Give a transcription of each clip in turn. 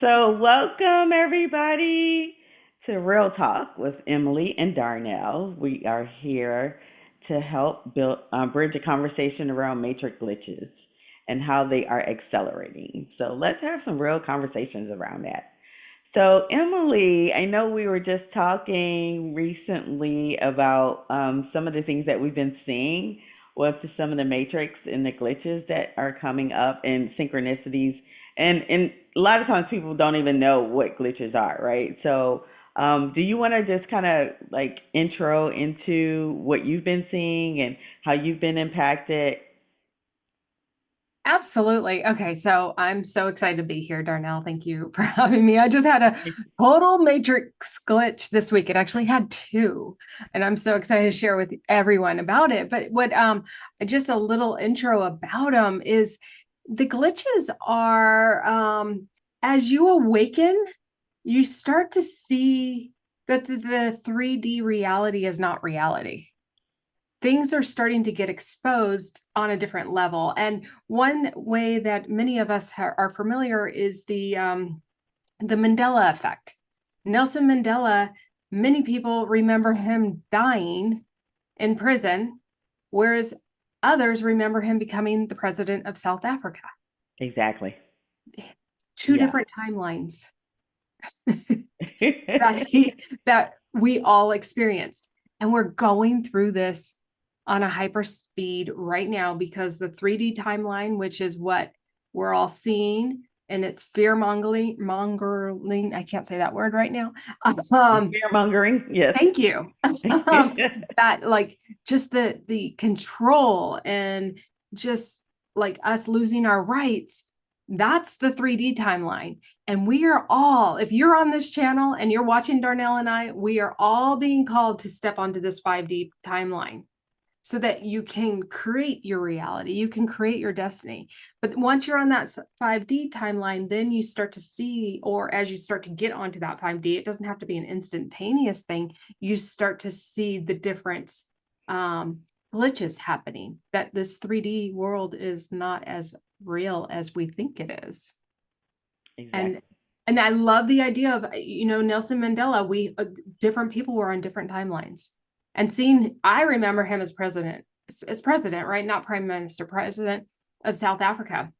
So, welcome everybody to Real Talk with Emily and Darnell. We are here to help bridge a conversation around matrix glitches and how they are accelerating. So, let's have some real conversations around that. So, Emily, I know we were just talking recently about some of the things that we've been seeing with some of the matrix and the glitches that are coming up and synchronicities. And a lot of times people don't even know what glitches are, right? So, do you want to just kind of like intro into what you've been seeing and how you've been impacted? Absolutely. Okay, so I'm so excited to be here, Darnell. Thank you for having me. I just had a total matrix glitch this week. It actually had two, and I'm so excited to share with everyone about it. But what just a little intro about them is the glitches are as you awaken, you start to see that the 3D reality is not reality. Things are starting to get exposed on a different level. And one way that many of us are familiar is the Mandela effect. Nelson Mandela, many people remember him dying in prison, whereas others remember him becoming the president of South Africa. Exactly. Two Yeah. different timelines that we all experienced. And we're going through this on a hyper speed right now because the 3D timeline, which is what we're all seeing, and it's fear mongering. I can't say that word right now. Um, Fear mongering, yes. Thank you. That like just the control and just like us losing our rights, that's the 3D timeline. And we are all, if you're on this channel and you're watching Darnell and I, we are all being called to step onto this 5D timeline so that you can create your reality, you can create your destiny. But once you're on that 5D timeline, then you start to see, or as you start to get onto that 5D, it doesn't have to be an instantaneous thing. You start to see the different um, glitches happening, that this 3D world is not as real as we think it is. And Exactly. and I love the idea of, Nelson Mandela. We different people were on different timelines, and seeing. I remember him as president, right? Not prime minister, president of South Africa.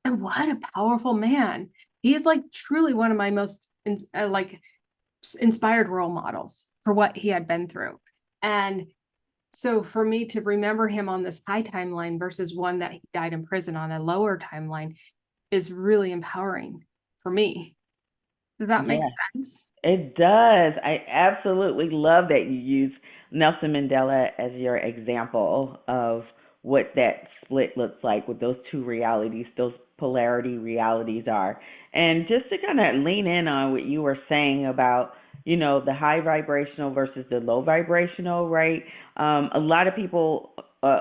And what a powerful man! He is like truly one of my most inspired role models for what he had been through. And so for me to remember him on this high timeline versus one that he died in prison on a lower timeline is really empowering for me. Does that make Yeah. sense? It does. I absolutely love that you use Nelson Mandela as your example of what that split looks like, what those two realities, those polarity realities are. And just to kind of lean in on what you were saying about, the high vibrational versus the low vibrational, right? A lot of people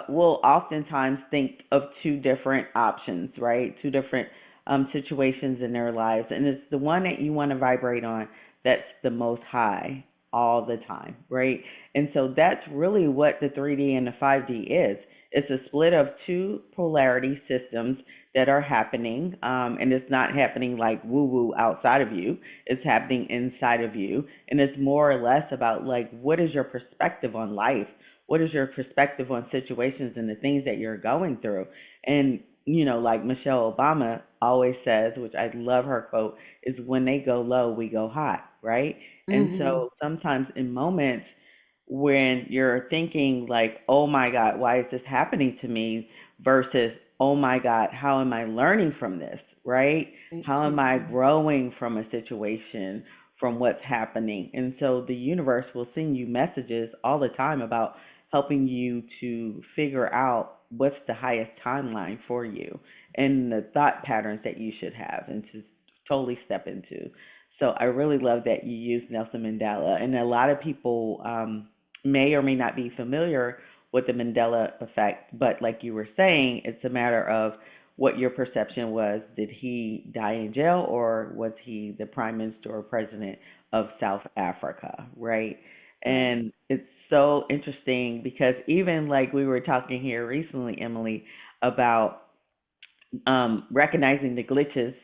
will oftentimes think of two different options, right? Two different situations in their lives. And it's the one that you want to vibrate on that's the most high all the time, right? And so that's really what the 3D and the 5D is. It's a split of two polarity systems that are happening, and it's not happening like woo woo outside of you. It's happening inside of you, and it's more or less about like what is your perspective on life? What is your perspective on situations and the things that you're going through? And like Michelle Obama always says, which I love her quote, is when they go low, we go high, right? And Mm-hmm. so sometimes in moments when you're thinking like, oh my God, why is this happening to me? Versus, oh my God, how am I learning from this, right? How am I Mm-hmm. growing from a situation, from what's happening? And so the universe will send you messages all the time about helping you to figure out what's the highest timeline for you and the thought patterns that you should have and to totally step into. So I really love that you use Nelson Mandela, and a lot of people may or may not be familiar with the Mandela effect, but like you were saying, it's a matter of what your perception was. Did he die in jail or was he the prime minister or president of South Africa, right? Right. And it's so interesting because even like we were talking here recently, Emily, about recognizing the glitches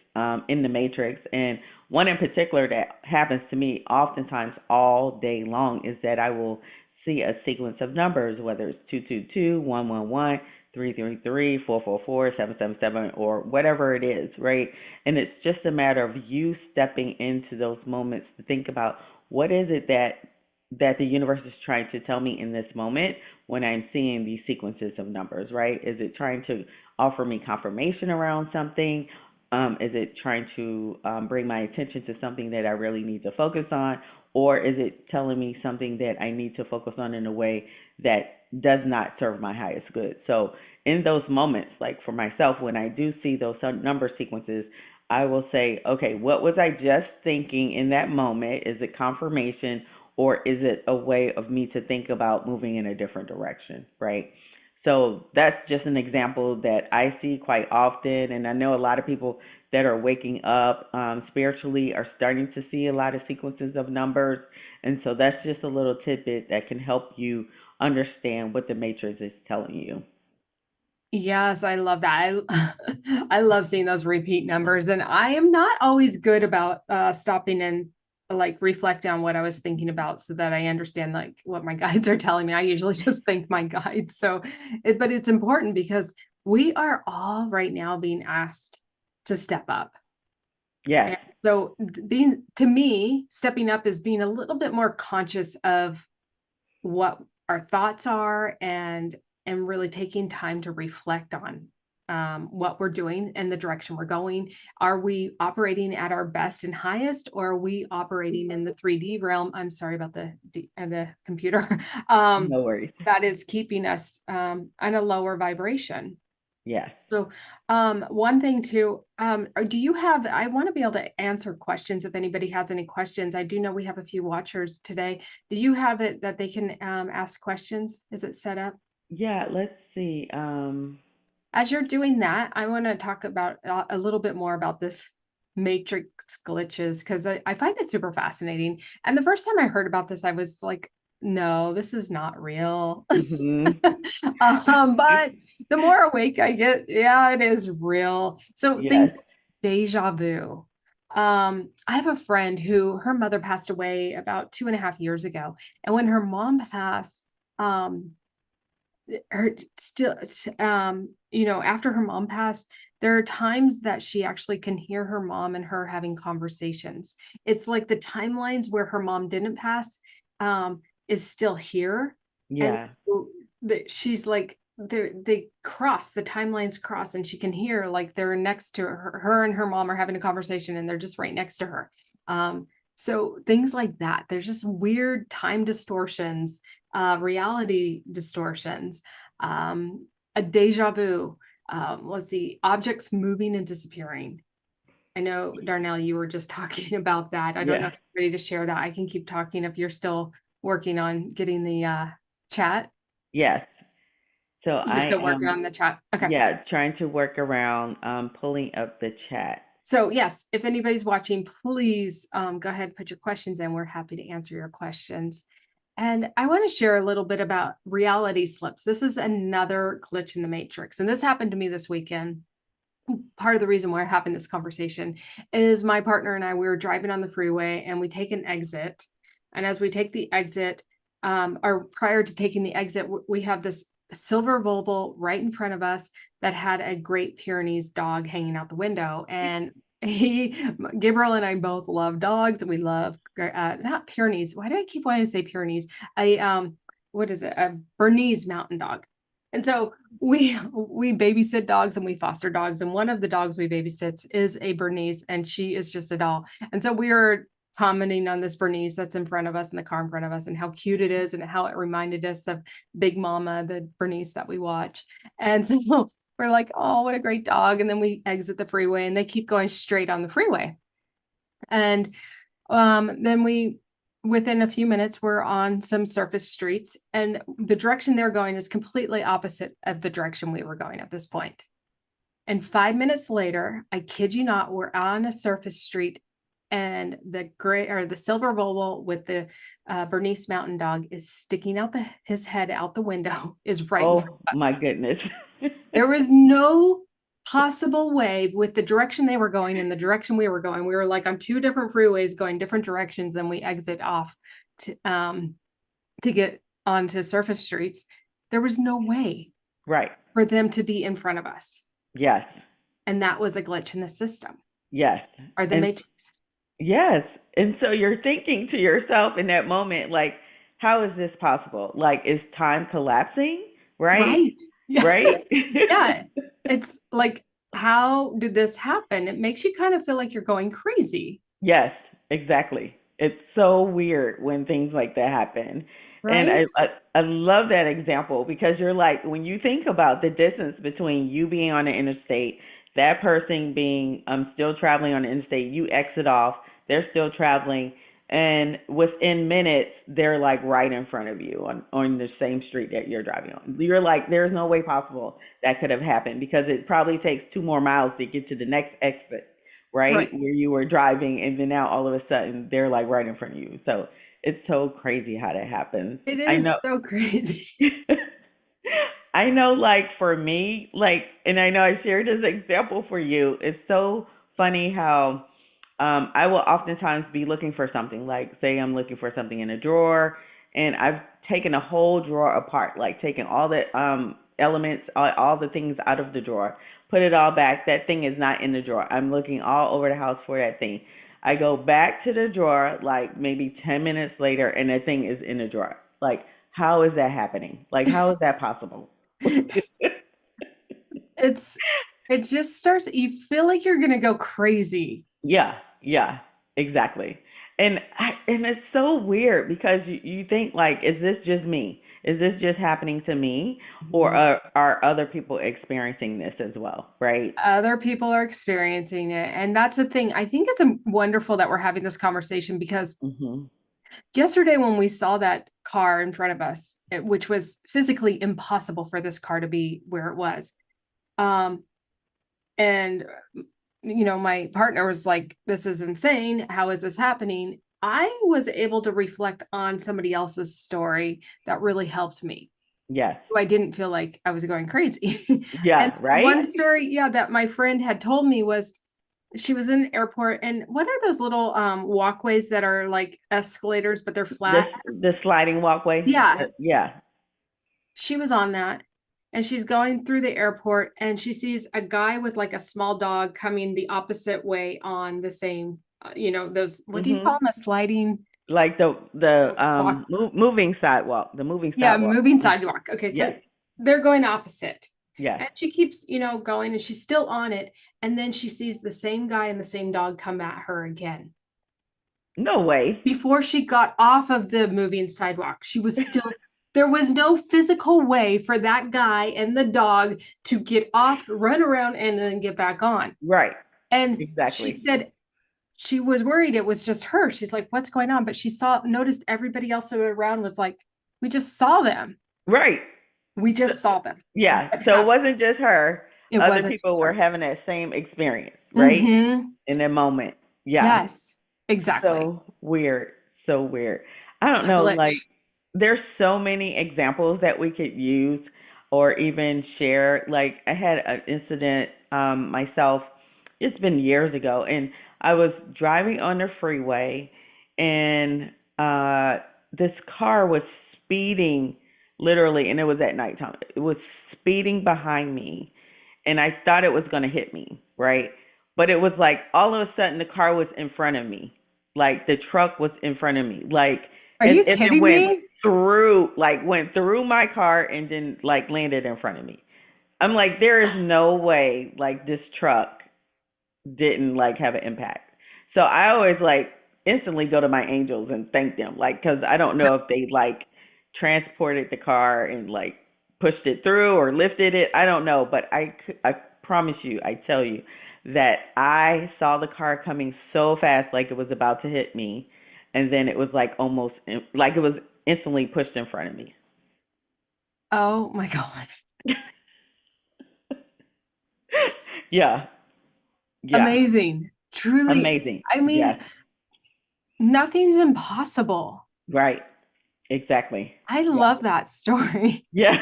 in the matrix. And one in particular that happens to me oftentimes all day long is that I will see a sequence of numbers, whether it's 222, 111, 333, 444, 777, or whatever it is, right? And it's just a matter of you stepping into those moments to think about what is it that the universe is trying to tell me in this moment when I'm seeing these sequences of numbers, right? Is it trying to offer me confirmation around something? Is it trying to bring my attention to something that I really need to focus on? Or is it telling me something that I need to focus on in a way that does not serve my highest good? So, in those moments, like for myself, when I do see those number sequences, I will say, okay, what was I just thinking in that moment? Is it confirmation, or is it a way of me to think about moving in a different direction, right? So that's just an example that I see quite often, and I know a lot of people that are waking up spiritually are starting to see a lot of sequences of numbers, and so that's just a little tidbit that can help you understand what the matrix is telling you. Yes, I love that. I love seeing those repeat numbers, and I am not always good about stopping and like reflect on what I was thinking about so that I understand like what my guides are telling me. I usually just thank my guides. But it's important because we are all right now being asked to step up. Yes, And so being to me, stepping up is being a little bit more conscious of what our thoughts are and really taking time to reflect on what we're doing and the direction we're going. Are we operating at our best and highest, or are we operating in the 3D realm? I'm sorry about the computer. no worries. That is keeping us on a lower vibration. Yes. So, one thing too, do you have, I want to be able to answer questions if anybody has any questions. I do know we have a few watchers today. Do you have it that they can ask questions? Is it set up? Yeah, let's see. As you're doing that, I want to talk about a little bit more about this matrix glitches because I find it super fascinating. And the first time I heard about this, I was like, no, this is not real. Mhm. But the more awake I get, yeah, it is real. So Yes. things deja vu. I have a friend who her mother passed away about 2.5 years ago. And when her mom passed, um, her still after her mom passed, there are times that she actually can hear her mom and her having conversations. It's like the timelines where her mom didn't pass is still here. And Yeah. so she's like they cross, the timelines cross, and she can hear like they're next to her and her mom are having a conversation and they're just right next to her. So things like that, there's just weird time distortions, reality distortions, a deja vu. Let's see, objects moving and disappearing. I know, Darnell, you were just talking about that. I don't know Yeah. if you're ready to share that. I can keep talking if you're still working on getting the chat. Yes. So You're I still working am, on the chat. Okay. yeah, trying to work around pulling up the chat. So yes, if anybody's watching, please go ahead and put your questions in. We're happy to answer your questions. And I want to share a little bit about reality slips. This is another glitch in the matrix. And this happened to me this weekend. Part of the reason why we're having this conversation is my partner and I, we were driving on the freeway and we take an exit. And as we take the exit, or prior to taking the exit, we have this silver Volvo right in front of us that had a Great Pyrenees dog hanging out the window. And Gabriel and I both love dogs, and we love not Pyrenees. Why do I keep wanting to say Pyrenees? What is it? A Bernese mountain dog. And so we babysit dogs and we foster dogs. And one of the dogs we babysits is a Bernese, and she is just a doll. And so we are commenting on this Bernese that's in front of us in the car in front of us and how cute it is and how it reminded us of Big Mama, the Bernese that we watch. And so we're like, oh, what a great dog. And then we exit the freeway and they keep going straight on the freeway. And then within a few minutes, we're on some surface streets, and the direction they're going is completely opposite of the direction we were going at this point. And 5 minutes later, I kid you not, we're on a surface street, and the gray or the silver Volvo with the Bernese Mountain Dog is sticking out his head out the window, is right in front Oh of my us. goodness. There was no possible way with the direction they were going and the direction we were going. We were like on two different freeways going different directions, and we exit off to get onto surface streets. There was no way Right. for them to be in front of us. Yes. And that was a glitch in the system Yes. or the And matrix. yes. And so you're thinking to yourself in that moment, like, how is this possible? Like, is time collapsing? Right? Right. Right? Yes. Yeah. It's like, how did this happen? It makes you kind of feel like you're going crazy. Yes, exactly. It's so weird when things like that happen. And Right. I love that example because you're like, when you think about the distance between you being on the interstate, that person being still traveling on the interstate, you exit off, they're still traveling, and within minutes, they're like right in front of you on the same street that you're driving on. You're like, there's no way possible that could have happened because it probably takes 2 more miles to get to the next exit, right? Right. Where you were driving, and then now all of a sudden they're like right in front of you. So it's so crazy how that happens. It I is know. so crazy. I know, like for me, like, and I know I shared this example for you. It's so funny how I will oftentimes be looking for something. Like, say I'm looking for something in a drawer, and I've taken a whole drawer apart, like taken all the elements, all the things out of the drawer, put it all back. That thing is not in the drawer. I'm looking all over the house for that thing. I go back to the drawer, like maybe 10 minutes later, and that thing is in the drawer. Like, how is that happening? Like, how is that possible? It's it just starts, you feel like you're gonna go crazy. Yeah, yeah, exactly. And it's so weird because you think like, is this just me? Is this just happening to me, or Mhm. are other people experiencing this as well? Right? Other people are experiencing it. And that's the thing. I think it's wonderful that we're having this conversation because Mhm. yesterday when we saw that car in front of us, which was physically impossible for this car to be where it was. Um, and my partner was like, this is insane. How is this happening? I was able to reflect on somebody else's story that really helped me. Yes. So I didn't feel like I was going crazy. And Yeah. Right. one story, yeah, that my friend had told me was she was in an airport, and what are those little walkways that are like escalators, but they're The flat? the sliding walkway. Yeah, Yeah. she was on that. And she's going through the airport and she sees a guy with like a small dog coming the opposite way on the same, those, what do you call Mhm. them? A sliding Like the walk. moving sidewalk, the moving Yeah, sidewalk. moving sidewalk. Okay, Yes. so they're going opposite. Yes. And she keeps, going and she's still on it. And then she sees the same guy and the same dog come at her again. No way. Before she got off of the moving sidewalk, she was still, there was no physical way for that guy and the dog to get off, run around, and then get back on. Right. And she Exactly. said she was worried it was just her. She's like, what's going on? But she noticed everybody else around was like, we just saw them. Right. We just saw them. Yeah. What So it happened? wasn't just her. It Other wasn't people just were her. having that same experience, right? Mm-hmm. In that moment. Yeah. Yes, exactly. So weird. So weird. I don't A know, like glitch. there's so many examples that we could use or even share. Like I had an incident myself, it's been years ago, and I was driving on the freeway, and this car was speeding literally, and it was at nighttime. It was speeding behind me, and I thought it was going to hit me, right? But it was like all of a sudden the car was in front of me. Like the truck was in front of me. Like Are as you if it kidding me? went through my car and then like landed in front of me. I'm like, there is no way like this truck didn't like have an impact. So I always like instantly go to my angels and thank them, like, because I don't know if they like transported the car and like pushed it through or lifted it. I don't know, but I promise you, I tell you that I saw the car coming so fast, like it was about to hit me, and then it was like almost like it was instantly pushed in front of me. Oh my God. Yeah, yeah, Amazing. Truly. amazing. I mean, Yes, nothing's impossible. right, exactly. I Yeah, love that story. yeah.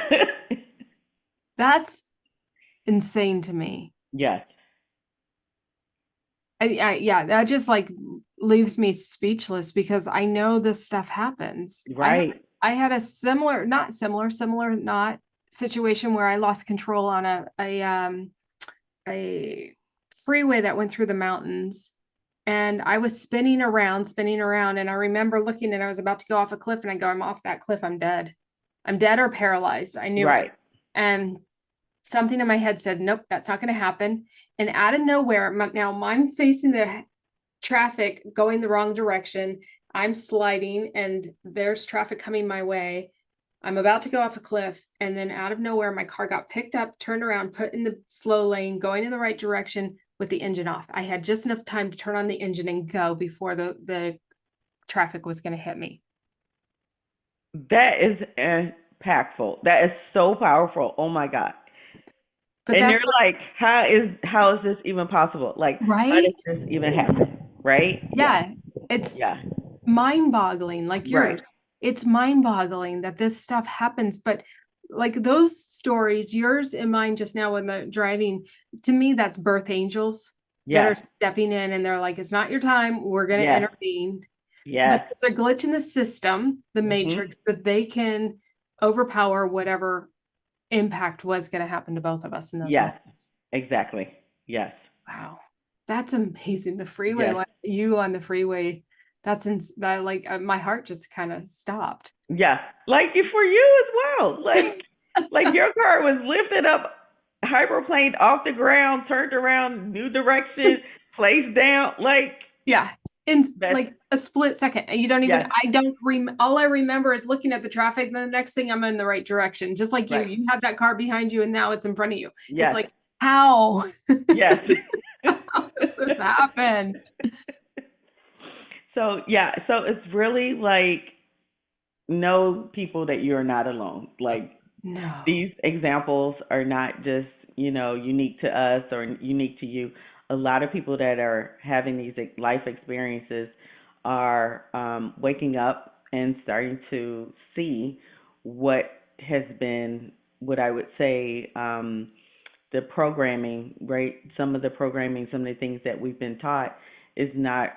That's insane to me. Yes. Yeah, that just like leaves me speechless because I know this stuff happens. Right. I had a similar, not situation where I lost control on a freeway that went through the mountains, and I was spinning around, and I remember looking and I was about to go off a cliff, and I go, I'm off that cliff, I'm dead. I'm dead or paralyzed. I knew it. Right. And something in my head said, nope, that's not going to happen. And out of nowhere, now I'm facing the traffic going the wrong direction. I'm sliding and there's traffic coming my way. I'm about to go off a cliff. And then out of nowhere, my car got picked up, turned around, put in the slow lane, going in the right direction with the engine off. I had just enough time to turn on the engine and go before the traffic was going to hit me. That is impactful. That is so powerful. Oh my God. But And you're that's like, how is this even possible? Like, how right. does this even happen? Right? Yeah. Yeah. It's Yeah. mind-boggling, like Right. yours. It's mind-boggling that this stuff happens, but like those stories, yours and mine just now when the driving, to me, that's birth angels that are Yes. stepping in and they're like, it's not your time, we're going to Yes. intervene. But Yes. there's a glitch in the system, the Mhm. matrix, that they can overpower whatever impact was going to happen to both of us in those Yes. moments. Exactly. Yes. Wow. That's amazing. The freeway, Yes. you on the freeway, that like my heart just kind of stopped. Yeah. Like for you as well. Like your car was lifted up, hyperplaned off the ground, turned around, new direction, placed down. Like Yeah. In that's like a split second. You don't even, yes. I don't all I remember is looking at the traffic. And the next thing I'm in the right direction. Just like Right. you had that car behind you and now it's in front of you. It's Yes. like, how? Yes. How does this happen? So yeah, so it's really like know people that you're not alone. Like No. these examples are not just, unique to us or unique to you. A lot of people that are having these life experiences are waking up and starting to see what has been, what I would say, the programming, right? Some of the programming, some of the things that we've been taught is not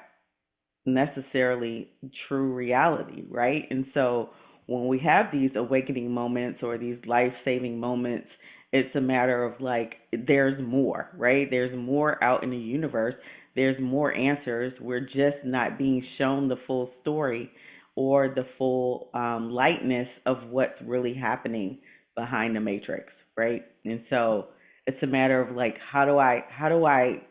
necessarily true reality, right? And so when we have these awakening moments or these life saving moments, it's a matter of like, there's more, right? There's more out in the universe. There's more answers. We're just not being shown the full story or the full lightness of what's really happening behind the matrix, right? And so it's a matter of like, how do I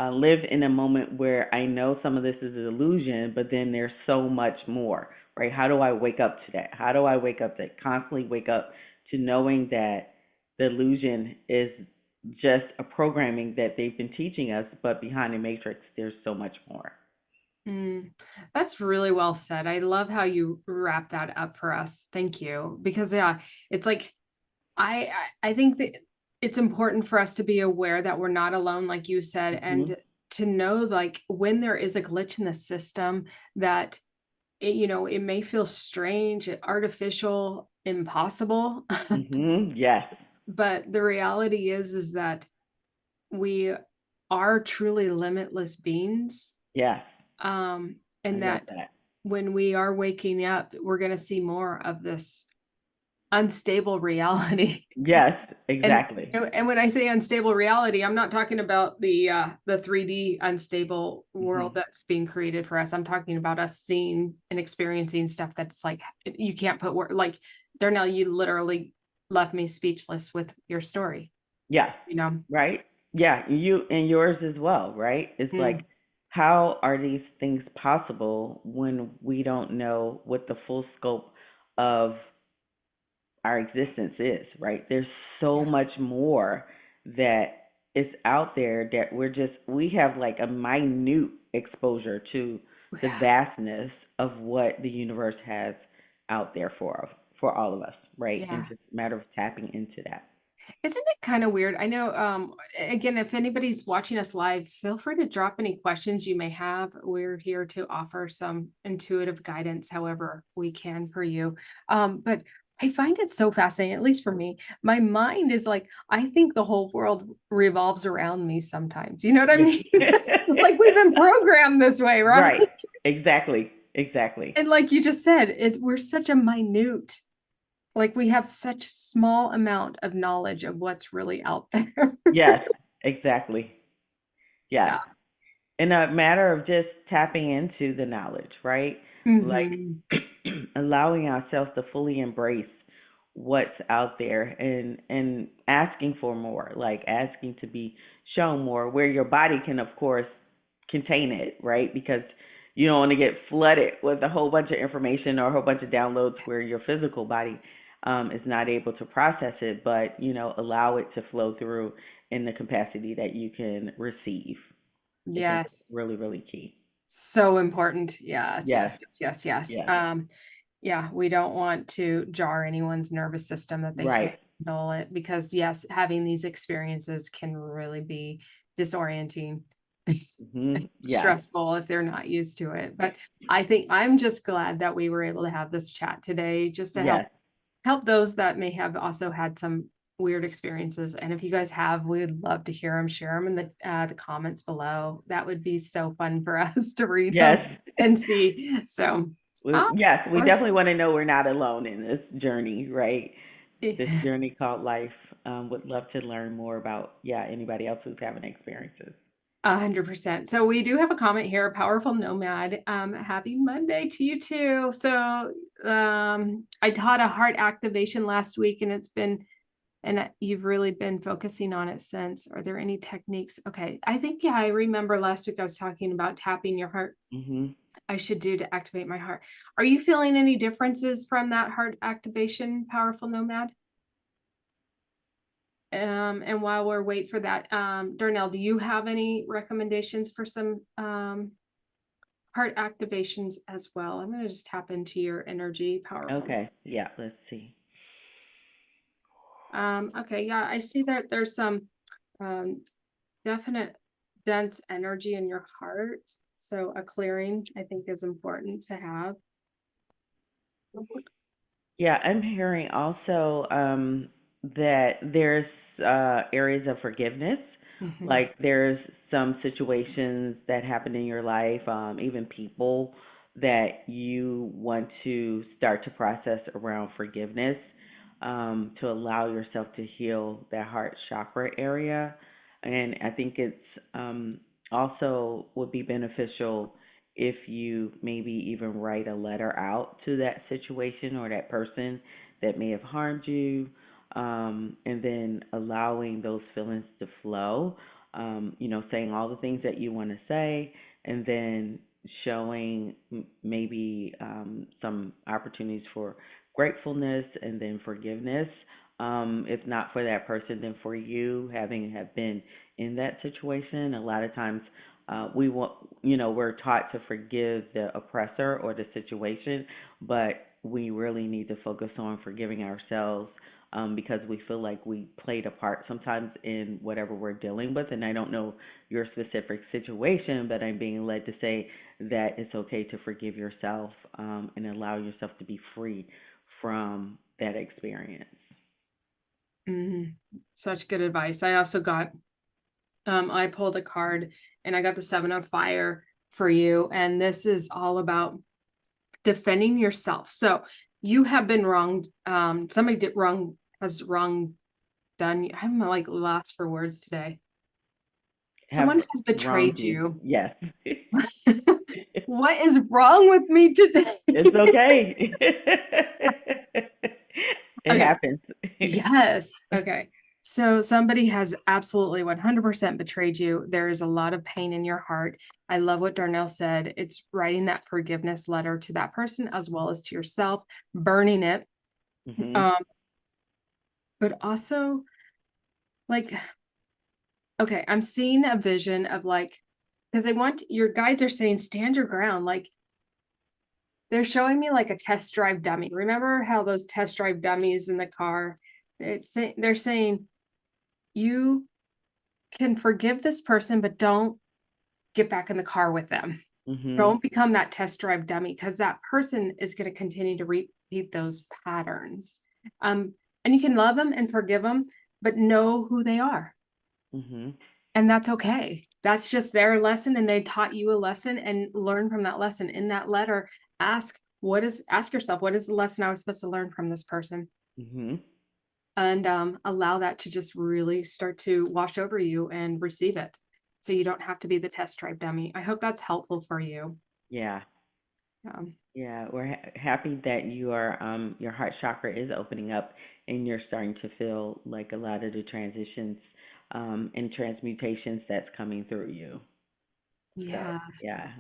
live in a moment where I know some of this is an illusion, but then there's so much more, right? How do I wake up to that? How do I wake up to constantly wake up to knowing that the illusion is just a programming that they've been teaching us, but behind the matrix, there's so much more. Mm, that's really well said. I love how you wrap that up for us. Thank you. Because yeah, it's like I think that it's important for us to be aware that we're not alone, like you said, Mhm. and to know like when there is a glitch in the system that it may feel strange, artificial, impossible, Mhm. Yes. but the reality is that we are truly limitless beings. Yes. I And love that that. when we are waking up, we're going to see more of this unstable reality. Yes. And Exactly. and when I say unstable reality, I'm not talking about the 3D unstable world Mhm. that's being created for us. I'm talking about us seeing and experiencing stuff that's like you can't put word like Darnell, you literally left me speechless with your story, Yes. you know. Right? Yeah, you and yours as well, right? It's like, Mm, how are these things possible when we don't know what the full scope of our existence is, right? There's so yeah. much more that is out there that we have like a minute exposure to the Yeah. vastness of what the universe has out there for all of us, right? And Yeah. just a matter of tapping into that. Isn't it kind of weird? I know, again, if anybody's watching us live, feel free to drop any questions you may have. We're here to offer some intuitive guidance, however we can for you. But I find it so fascinating, at least for me. My mind is like, I think the whole world revolves around me sometimes. You know what I Yeah. mean? Like we've been programmed this way, right? Right. Exactly. Exactly. And like you just said, is we're such a minute, like we have such small amount of knowledge of what's really out there. Yes. Exactly. Yes. Yeah. In a matter of just tapping into the knowledge, right? Like Hmm. allowing ourselves to fully embrace what's out there and asking for more, like asking to be shown more, where your body can of course contain it, right? Because you don't want to get flooded with a whole bunch of information or a whole bunch of downloads where your physical body is not able to process it, but allow it to flow through in the capacity that you can receive. I think it's Yes. really, really key. So important. Yes, Yes, yes, yes, yes, yes. yes, Yeah, we don't want to jar anyone's nervous system that they can't right. handle it because yes, having these experiences can really be disorienting, Yes, stressful if they're not used to it. But I think I'm just glad that we were able to have this chat today just to yes, help those that may have also had some weird experiences. And if you guys have, we would love to hear them, share them in the comments below. That would be so fun for us to read them yes. and see. So, Yes, we or- definitely want to know we're not alone in this journey, right? This journey called life. Would love to learn more about, yeah, anybody else who's having experiences. 100%. So we do have a comment here, powerful nomad. Happy Monday to you too. So I taught a heart activation last week and you've really been focusing on it since. Are there any techniques? Okay. I think, yeah, I remember last week I was talking about tapping your heart. Hmm. I should do to activate my heart. Are you feeling any differences from that heart activation, powerful nomad? And while we're wait for that, Darnell, do you have any recommendations for some heart activations as well? I'm going to just tap into your energy, powerful. Okay, yeah, let's see. Okay, yeah, I see that there's some um, definite dense energy in your heart. So a clearing, I think, is important to have. Yeah, I'm hearing also that there's areas of forgiveness. Mhm. Like there's some situations that happen in your life, even people that you want to start to process around forgiveness, to allow yourself to heal that heart chakra area. And I think it's also would be beneficial if you maybe even write a letter out to that situation or that person that may have harmed you, and then allowing those feelings to flow, saying all the things that you want to say, and then showing maybe some opportunities for gratefulness and then forgiveness. If not for that person, then for you, having have been in that situation. A lot of times we want, we're taught to forgive the oppressor or the situation, but we really need to focus on forgiving ourselves, because we feel like we played a part sometimes in whatever we're dealing with. And I don't know your specific situation, but I'm being led to say that it's okay to forgive yourself, and allow yourself to be free from that experience. Mhm. Such good advice. I also got, I pulled a card and I got the Seven of Fire for you. And this is all about defending yourself. So you have been wronged. Somebody did wrong, has wrong done. I'm like lost for words today. Have Someone has wronged betrayed you. you. Yes. What is wrong with me today? It's okay. It Okay. happens. Yes. Okay. So somebody has absolutely 100% betrayed you. There is a lot of pain in your heart. I love what Darnell said. It's writing that forgiveness letter to that person as well as to yourself, burning it. Hmm. Um, but also like, okay, I'm seeing a vision of like, because they want your guides are saying stand your ground. Like they're showing me like a test drive dummy. Remember how those test drive dummies in the car? They're saying you can forgive this person, but don't get back in the car with them. Hmm. Don't become that test drive dummy because that person is going to continue to repeat those patterns. Um, and you can love them and forgive them, but know who they are. Mhm. And that's okay. That's just their lesson, and they taught you a lesson, and learn from that lesson. In that letter, ask yourself, what is the lesson I was supposed to learn from this person? Mhm. And allow that to just really start to wash over you and receive it. So you don't have to be the test drive dummy. I hope that's helpful for you. Yeah. Um, Yeah, we're happy that your heart chakra is opening up and you're starting to feel like a lot of the transitions and transmutations that's coming through you. So, yeah. yeah.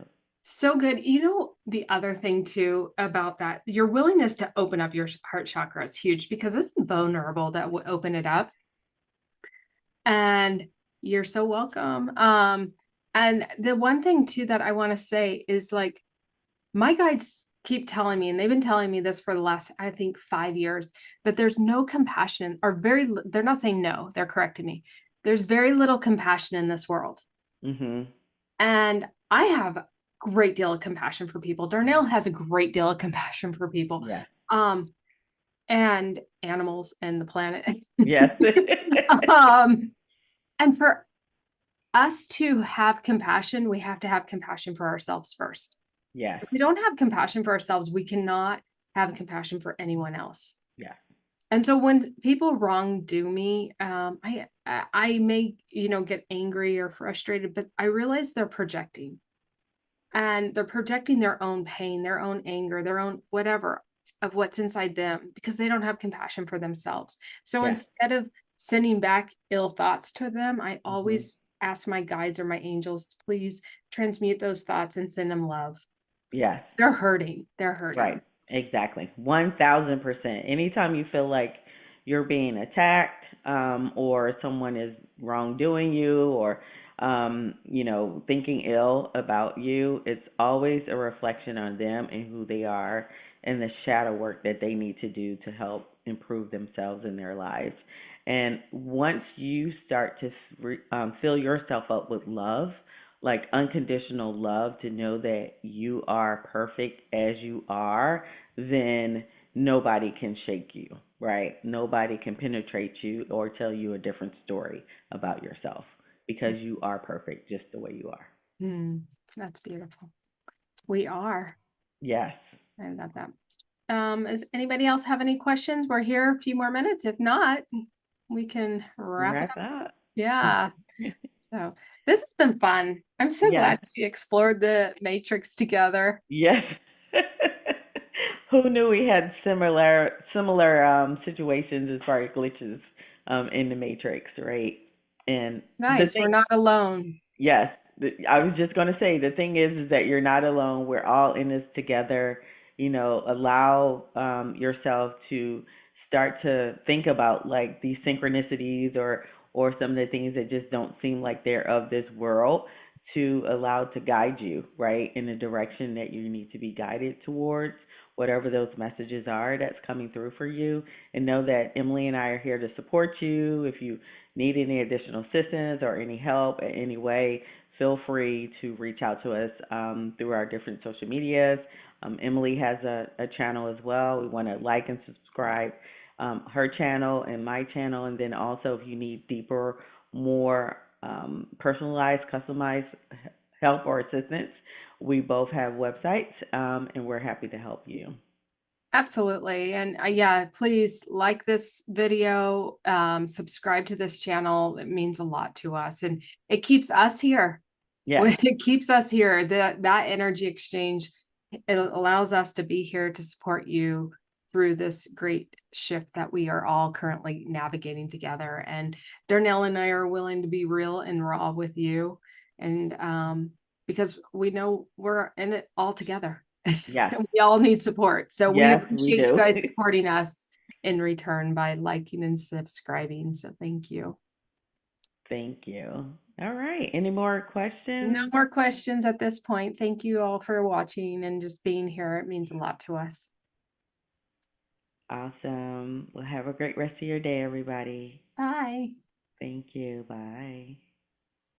So good. You know, the other thing too about that, your willingness to open up your heart chakra is huge because it's vulnerable to open it up. And you're so welcome. And the one thing too that I want to say is like my guides keep telling me, and they've been telling me this for the last, I think, 5 years, that there's no compassion, or they're not saying no, they're correcting me. There's very little compassion in this world. Mhm. And I have a great deal of compassion for people. Darnell has a great deal of compassion for people, Yeah. um, and animals and the planet. Yes. um, and for us to have compassion, we have to have compassion for ourselves first. Yes. If we don't have compassion for ourselves, we cannot have compassion for anyone else. Yeah. And so when people wrongdo me, I may, get angry or frustrated, but I realize they're projecting, and they're projecting their own pain, their own anger, their own whatever of what's inside them, because they don't have compassion for themselves. So Yeah. instead of sending back ill thoughts to them, I Mhm. always ask my guides or my angels to please transmute those thoughts and send them love. Yes. They're hurting. They're Right. hurting. Exactly. 1000%. Anytime you feel like you're being attacked, or someone is wrongdoing you, or thinking ill about you, it's always a reflection on them and who they are and the shadow work that they need to do to help improve themselves in their lives. And once you start to fill yourself up with love, like unconditional love, to know that you are perfect as you are, then nobody can shake you, right? Nobody can penetrate you or tell you a different story about yourself because you are perfect just the way you are. Mm, that's beautiful. We are. Yes. I love that. Does anybody else have any questions? We're here a few more minutes. If not, we can wrap it Wrap up. up. Yeah. So this has been fun. I'm so Yes. glad we explored the matrix together. Yes. Who knew we had similar situations as far as glitches in the matrix, right? And It's the nice. We're thing not alone. Yes, I was just going to say the thing is that you're not alone. We're all in this together. Allow yourself to start to think about like these synchronicities or some of the things that just don't seem like they're of this world, to allow to guide you right in the direction that you need to be guided towards, whatever those messages are that's coming through for you. And know that Emily and I are here to support you. If you need any additional assistance or any help in any way, feel free to reach out to us through our different social medias. Emily has a channel as well. We want to like and subscribe her channel and my channel. And then also, if you need deeper, more personalized, customized help or assistance, we both have websites, and we're happy to help you. Absolutely. And yeah, please like this video, subscribe to this channel. It means a lot to us, and it keeps us here. Yes, It keeps us here. That energy exchange, it allows us to be here to support you through this great shift that we are all currently navigating together. And Darnell and I are willing to be real and raw with you. And because we know we're in it all together. yes, We all need support. So we yes, we appreciate you do. guys supporting us in return by liking and subscribing. So thank you. Thank you. All right. Any more No questions? more questions at this point. Thank you all for watching and just being here. It means a lot to us. Awesome. Well, have a great rest of your day, everybody. Bye. Thank you. Bye.